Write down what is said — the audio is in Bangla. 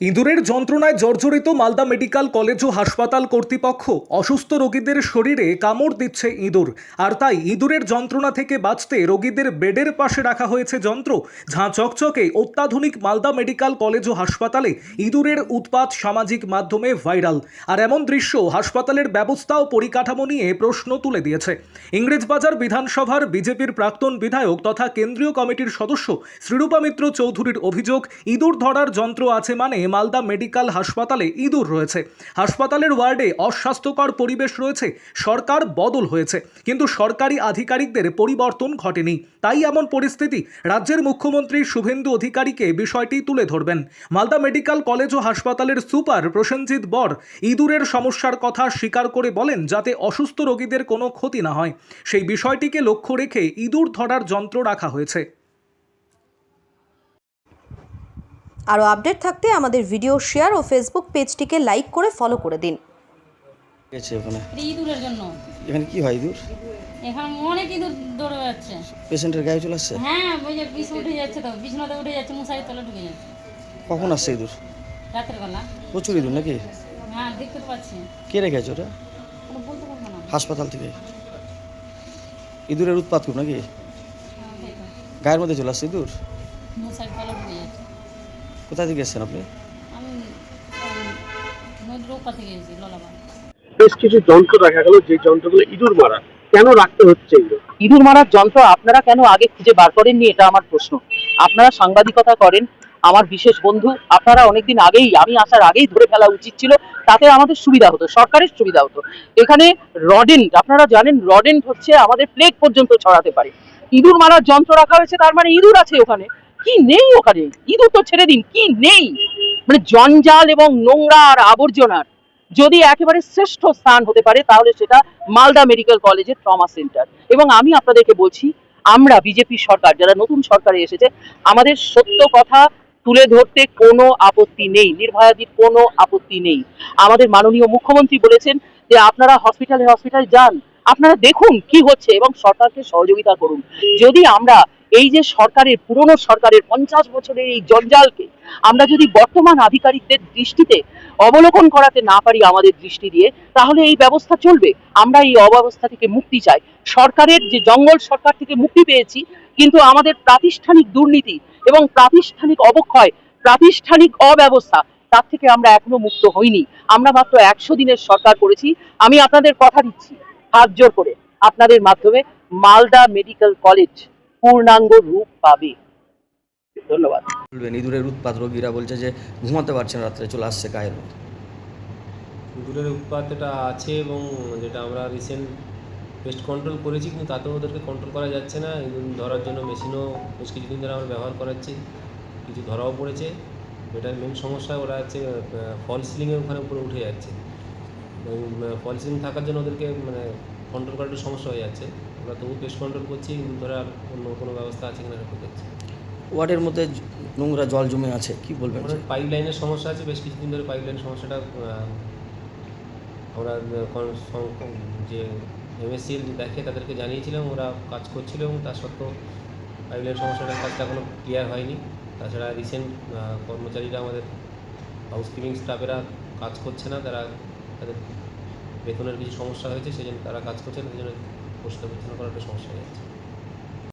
ইঁদুরের যন্ত্রণায় জর্জরিত মালদা মেডিকেল কলেজ ও হাসপাতাল কর্তৃপক্ষ। অসুস্থ রোগীদের শরীরে কামড় দিচ্ছে ইঁদুর, আর তাই ইঁদুরের যন্ত্রণা থেকে বাঁচতে রোগীদের বেডের পাশে রাখা হয়েছে যন্ত্র। ঝাঁ চকচকে অত্যাধুনিক মালদা মেডিকেল কলেজ ও হাসপাতালে ইঁদুরের উৎপাত সামাজিক মাধ্যমে ভাইরাল। আর এমন দৃশ্য হাসপাতালের ব্যবস্থা ও পরিকাঠামো নিয়ে প্রশ্ন তুলে দিয়েছে। ইংরেজবাজার বিধানসভার বিজেপির প্রাক্তন বিধায়ক তথা কেন্দ্রীয় কমিটির সদস্য শ্রীরূপা মিত্র চৌধুরীর অভিযোগ, ইঁদুর ধরার যন্ত্র আছে মানে মালদা মেডিকেল হাসপাতালে ইঁদুর রয়েছে। হাসপাতালের ওয়ার্ডে অস্বাস্থ্যকর পরিবেশ রয়েছে। সরকার বদল হয়েছে, কিন্তু সরকারি আধিকারিকদের পরিবর্তন ঘটেনি। তাই এমন পরিস্থিতি। রাজ্যের মুখ্যমন্ত্রী শুভেন্দু অধিকারীকে বিষয়টি তুলে ধরবেন। মালদা মেডিকেল কলেজ ও হাসপাতালের সুপার প্রসেনজিৎ বর ইঁদুরের সমস্যার কথা স্বীকার করে বলেন, যাতে অসুস্থ রোগীদের কোনো ক্ষতি না হয় সেই বিষয়টিকে লক্ষ্য রেখে ইঁদুর ধরার যন্ত্র রাখা হয়েছে। আরও আপডেট থাকতে আমাদের ভিডিও শেয়ার ও ফেসবুক পেজটিকে লাইক করে ফলো করে দিন। ইঁদুরের জন্য এখানে কি হয় ইঁদুর? এখানে অনেক ইঁদুর দৌড়ে যাচ্ছে। পেশেন্টের গায়ে চলে আসছে? হ্যাঁ, ওই যে বিষ উঠে যাচ্ছে, তো বিছানাতে উঠে যাচ্ছে, মশারির তলে ঢুকে যাচ্ছে। কখন আসছে ইঁদুর? রাতের বেলা। প্রচুর ইঁদুর নাকি? হ্যাঁ, দেখতে তো পাচ্ছি। কে রেখেছে ওটা? কোনো বলতে পারবো না। হাসপাতাল থেকে ইঁদুরের উৎপাত খুব নাকি? হ্যাঁ, তাই তো। গায়ের মধ্যে চলে আসছে ইঁদুর? মশারির তলে ঢুকে যাচ্ছে। কোথা থেকে এসেছেন আপনি? আমি নদীর ওপর থেকে এসেছি, ললাবাদ। বেশ কিছু যন্ত্র দেখা গেল, যে যন্ত্রগুলো ইঁদুর মারা। কেন রাখতে হচ্ছে এগুলো? ইঁদুর মারার যন্ত্র আপনারা কেন আগে খুঁজে বার করেননি, এটা আমার প্রশ্ন। আপনারা সাংবাদিকতা করেন, আমার বিশেষ বন্ধু, আপনারা অনেকদিন আগেই, আমি আসার আগেই ধরে ফেলা উচিত ছিল, তাতে আমাদের সুবিধা হতো, সরকারের সুবিধা হতো। এখানে রডেন্ট, আপনারা জানেন রডেন্ট হচ্ছে আমাদের প্লেগ পর্যন্ত ছড়াতে পারে। ইঁদুর মারার যন্ত্র রাখা হয়েছে, তার মানে ইঁদুর আছে ওখানে। কি নেই ওখানে? ইঁদুর তো ছেড়ে দিন, কি নেই? মানে জঞ্জাল এবং নোংরা আর আবর্জনার যদি একেবারে শ্রেষ্ঠ স্থান হতে পারে, তাহলে সেটা মালদা মেডিকেল কলেজের ট্রমা সেন্টার। এবং আমি আপনাদেরকে বলছি, আমরা বিজেপি সরকার, যারা নতুন সরকারে এসেছে, আমাদের সত্য কথা তুলে ধরতে কোনো আপত্তি নেই, নির্ভয়াদির কোনো আপত্তি নেই। আমাদের মাননীয় মুখ্যমন্ত্রী বলেছেন যে আপনারা হসপিটালে যান, আপনারা দেখুন কি হচ্ছে এবং সরকারকে সহযোগিতা করুন। যদি আমরা এই যে সরকারের, পুরনো সরকারের 50 বছরের এই জঞ্জালকে আমরা যদি বর্তমান আধিকারিকদের দৃষ্টিতে অবলোকন করাতে না পারি, আমাদের দৃষ্টি দিয়ে, তাহলে এই ব্যবস্থা চলবে। আমরা এই অব্যবস্থা থেকে মুক্তি চাই। সরকারের যে জঙ্গল সরকার থেকে মুক্তি পেয়েছি, কিন্তু আমাদের প্রাতিষ্ঠানিক দুর্নীতি এবং প্রাতিষ্ঠানিক অবক্ষয়, প্রাতিষ্ঠানিক অব্যবস্থা, তার থেকে আমরা এখনো মুক্ত হইনি। আমরা মাত্র 100 দিনের সরকার করেছি। আমি আপনাদের কথা দিচ্ছি, হাত জোর করে, আপনাদের মাধ্যমে মালদা মেডিকেল কলেজ পূর্ণাঙ্গ রূপ পাবে। ধন্যবাদ। বলবেন ইঁদুরের উৎপাত, রোগীরা বলছে যে ঘুমাতে পারছে না, রাত্রে চলে আসছে গায়ের মধ্যে। ইঁদুরের উৎপাত এটা আছে, এবং যেটা আমরা রিসেন্ট পেস্ট কন্ট্রোল করেছি, কিন্তু তাতেও ওদেরকে কন্ট্রোল করা যাচ্ছে না। ইঁদুর ধরার জন্য মেশিনও বেশ কিছুদিন ধরে আমরা ব্যবহার করাচ্ছি, কিছু ধরাও পড়েছে। এটার মেন সমস্যা ওরা হচ্ছে ফল সিলিংয়ের ওখানে উপরে উঠে যাচ্ছে, এবং ফল সিলিং থাকার জন্য ওদেরকে মানে কন্ট্রোল করার একটু সমস্যা হয়ে যাচ্ছে। আমরা তবু পেস্ট কন্ট্রোল করছি, ইঁদুর ধরার অন্য কোনো ব্যবস্থা আছে কিনা রেখে দেখছি। ওয়ার্ডের মধ্যে নোংরা জল জমে আছে, কি বলবেন? পাইপ লাইনের সমস্যা আছে, বেশ কিছুদিন ধরে পাইপ লাইনের সমস্যাটা আমরা যে MSCL দেখে তাদেরকে জানিয়েছিলাম, ওরা কাজ করছিল, এবং তার সত্ত্বেও পাইপলাইন সমস্যাটার কাজটা এখনও ক্লিয়ার হয়নি। তাছাড়া রিসেন্ট কর্মচারীরা, আমাদের হাউসকিপিং স্টাফেরা কাজ করছে না, তাদের বেতনের কিছু সমস্যা হয়েছে, সেই জন্য তারা কাজ করছে না, সেই জন্য পরিষ্কার পরিচ্ছন্ন করার একটা সমস্যা হয়ে যাচ্ছে।